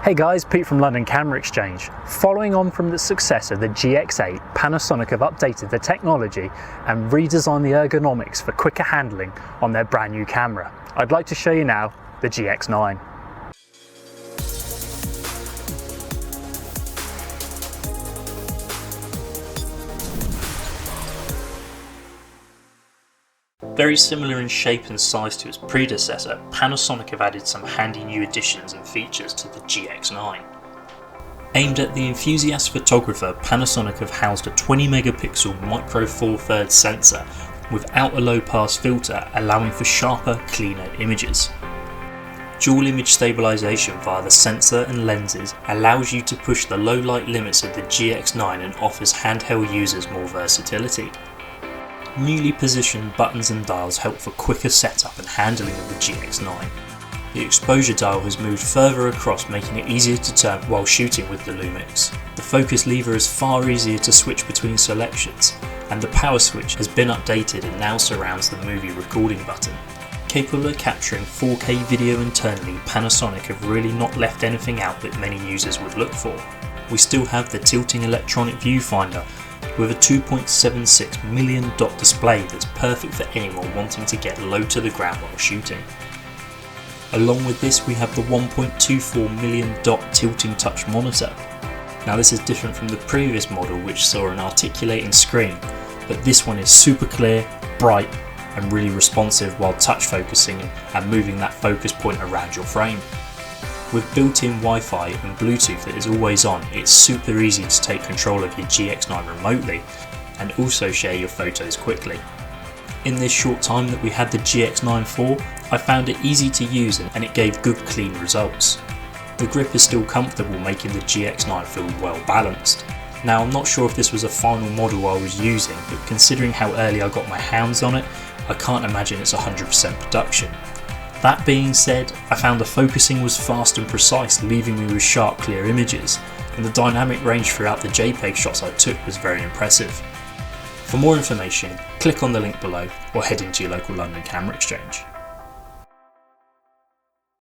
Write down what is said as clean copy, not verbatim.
Hey guys, Pete from London Camera Exchange. Following on from the success of the GX8, Panasonic have updated the technology and redesigned the ergonomics for quicker handling on their brand new camera. I'd like to show you now the GX9. Very similar in shape and size to its predecessor, Panasonic have added some handy new additions and features to the GX9. Aimed at the enthusiast photographer, Panasonic have housed a 20 megapixel micro four thirds sensor without a low pass filter, allowing for sharper, cleaner images. Dual image stabilization via the sensor and lenses allows you to push the low light limits of the GX9 and offers handheld users more versatility. Newly positioned buttons and dials help for quicker setup and handling of the GX9. The exposure dial has moved further across, making it easier to turn while shooting with the Lumix. The focus lever is far easier to switch between selections, and the power switch has been updated and now surrounds the movie recording button. Capable of capturing 4K video internally, Panasonic have really not left anything out that many users would look for. We still have the tilting electronic viewfinder, with a 2.76 million dot display that's perfect for anyone wanting to get low to the ground while shooting. Along with this, we have the 1.24 million dot tilting touch monitor. Now this is different from the previous model, which saw an articulating screen, but this one is super clear, bright and really responsive while touch focusing and moving that focus point around your frame. With built-in Wi-Fi and Bluetooth that is always on, it's super easy to take control of your GX9 remotely and also share your photos quickly. In this short time that we had the GX9 for, I found it easy to use and it gave good clean results. The grip is still comfortable, making the GX9 feel well balanced. Now I'm not sure if this was a final model I was using, but considering how early I got my hands on it, I can't imagine it's 100% production. That being said, I found the focusing was fast and precise, leaving me with sharp, clear images, and the dynamic range throughout the JPEG shots I took was very impressive. For more information, click on the link below or head into your local London Camera Exchange.